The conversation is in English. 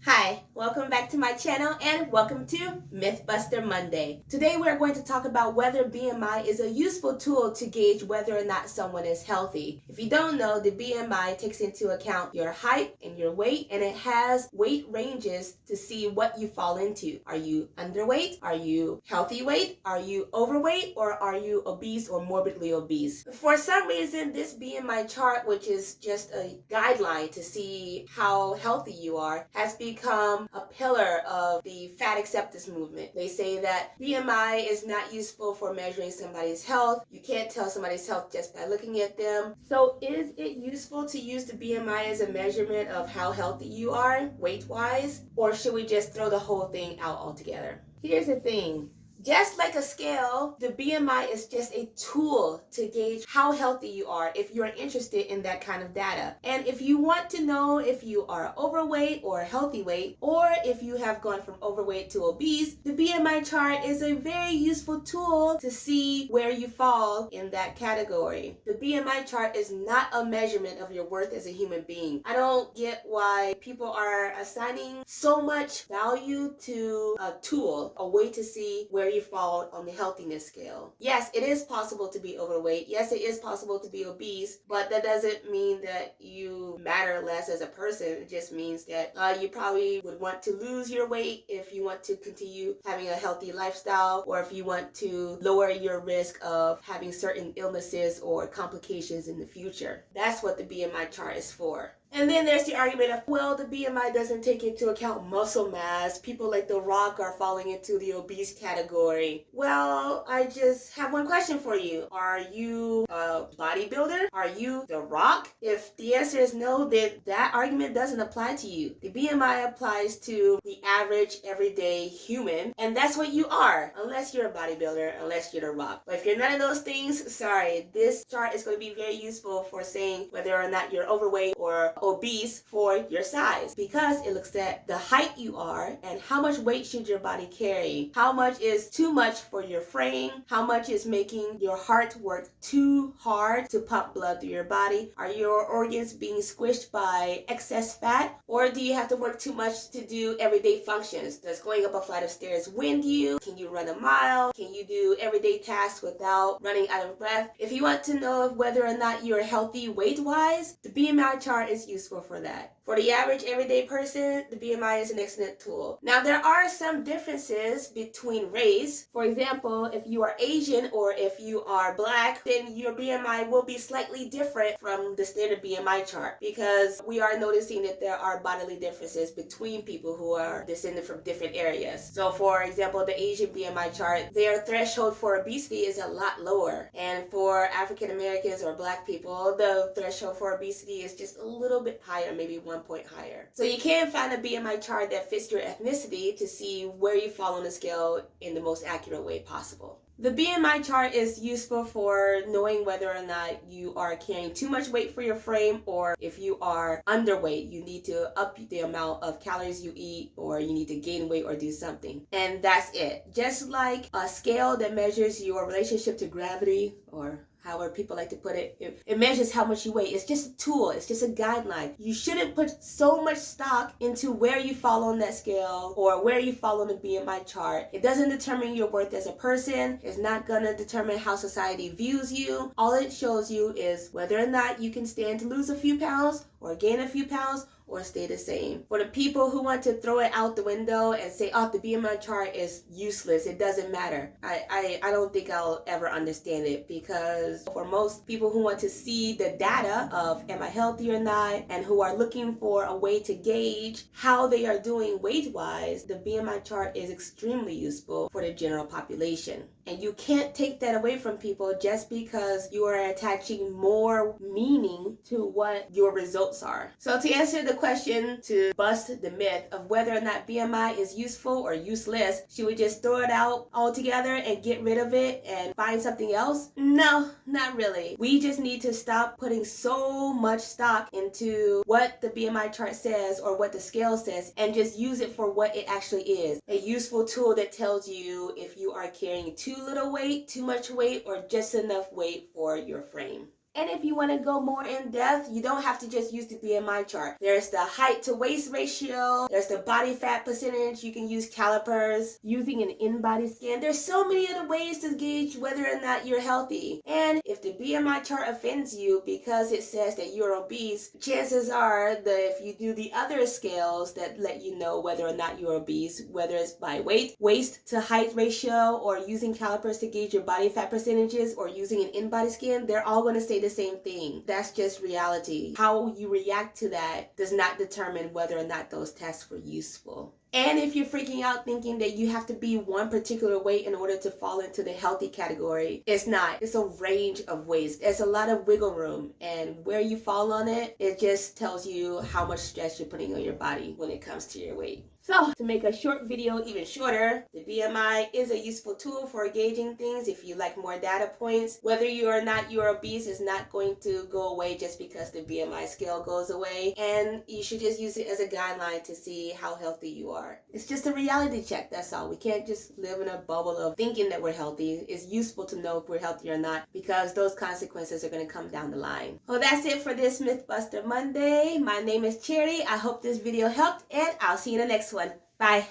Hi, welcome back to my channel and welcome to Mythbuster Monday. Today we are going to talk about whether BMI is a useful tool to gauge whether or not someone is healthy. If you don't know, the BMI takes into account your height and your weight, and it has weight ranges to see what you fall into. Are you underweight? Are you healthy weight? Are you overweight? Or are you obese or morbidly obese? For some reason, this BMI chart, which is just a guideline to see how healthy you are, has become a pillar of the fat acceptance movement. They say that BMI is not useful for measuring somebody's health. You can't tell somebody's health just by looking at them. So is it useful to use the BMI as a measurement of how healthy you are, weight-wise? Or should we just throw the whole thing out altogether? Here's the thing. Just like a scale, the BMI is just a tool to gauge how healthy you are if you're interested in that kind of data. And if you want to know if you are overweight or healthy weight, or if you have gone from overweight to obese, the BMI chart is a very useful tool to see where you fall in that category. The BMI chart is not a measurement of your worth as a human being. I don't get why people are assigning so much value to a tool, a way to see where you fall on the healthiness scale. Yes, it is possible to be overweight. Yes, it is possible to be obese, but that doesn't mean that you matter less as a person. It just means that you probably would want to lose your weight if you want to continue having a healthy lifestyle, or if you want to lower your risk of having certain illnesses or complications in the future. That's what the BMI chart is for. And then there's the argument of, well, the BMI doesn't take into account muscle mass. People like The Rock are falling into the obese category. Well, I just have one question for you. Are you a bodybuilder? Are you The Rock? If the answer is no, then that argument doesn't apply to you. The BMI applies to the average, everyday human, and that's what you are, unless you're a bodybuilder, unless you're The Rock. But if you're none of those things, sorry, this chart is going to be very useful for saying whether or not you're overweight or obese for your size, because it looks at the height you are and how much weight should your body carry, how much is too much for your frame, how much is making your heart work too hard to pump blood through your body, are your organs being squished by excess fat, or do you have to work too much to do everyday functions? Does going up a flight of stairs wind you? Can you run a mile? Can you do everyday tasks without running out of breath? If you want to know whether or not you're healthy weight-wise, the BMI chart is useful for that. For the average everyday person, the BMI is an excellent tool. Now, there are some differences between race. For example, if you are Asian or if you are Black, then your BMI will be slightly different from the standard BMI chart, because we are noticing that there are bodily differences between people who are descended from different areas. So, for example, the Asian BMI chart, their threshold for obesity is a lot lower. And for African Americans or Black people, the threshold for obesity is just a little bit higher, maybe 1 point higher. So you can find a BMI chart that fits your ethnicity to see where you fall on the scale in the most accurate way possible. The BMI chart is useful for knowing whether or not you are carrying too much weight for your frame, or if you are underweight, you need to up the amount of calories you eat, or you need to gain weight or do something. And that's it. Just like a scale that measures your relationship to gravity, or however people like to put it, it measures how much you weigh. It's just a tool. It's just a guideline. You shouldn't put so much stock into where you fall on that scale or where you fall on the BMI chart. It doesn't determine your worth as a person. It's not going to determine how society views you. All it shows you is whether or not you can stand to lose a few pounds or gain a few pounds or stay the same. For the people who want to throw it out the window and say, oh, the BMI chart is useless, it doesn't matter, I don't think I'll ever understand it, because for most people who want to see the data of am I healthy or not, and who are looking for a way to gauge how they are doing weight-wise, the BMI chart is extremely useful for the general population. And you can't take that away from people just because you are attaching more meaning to what your results are. So to answer the question, to bust the myth of whether or not BMI is useful or useless, should we just throw it out altogether and get rid of it and find something else? No, not really. We just need to stop putting so much stock into what the BMI chart says or what the scale says, and just use it for what it actually is. A useful tool that tells you if you are carrying too little weight, too much weight, or just enough weight for your frame. And if you want to go more in depth, you don't have to just use the BMI chart. There's the height to waist ratio, there's the body fat percentage, you can use calipers, using an in-body scan. There's so many other ways to gauge whether or not you're healthy. And if the BMI chart offends you because it says that you're obese, chances are that if you do the other scales that let you know whether or not you're obese, whether it's by weight, waist to height ratio, or using calipers to gauge your body fat percentages, or using an in-body scan, they're all going to say the same thing. That's just reality. How you react to that does not determine whether or not those tests were useful. And if you're freaking out thinking that you have to be one particular weight in order to fall into the healthy category, it's not. It's a range of weights. There's a lot of wiggle room, and where you fall on it, it just tells you how much stress you're putting on your body when it comes to your weight. So, to make a short video even shorter, the BMI is a useful tool for gauging things if you like more data points. Whether you or not you're obese is not going to go away just because the BMI scale goes away, and you should just use it as a guideline to see how healthy you are. It's just a reality check, that's all. We can't just live in a bubble of thinking that we're healthy. It's useful to know if we're healthy or not, because those consequences are going to come down the line. Well, that's it for this Mythbuster Monday. My name is Cherry. I hope this video helped, and I'll see you in the next one. Bye.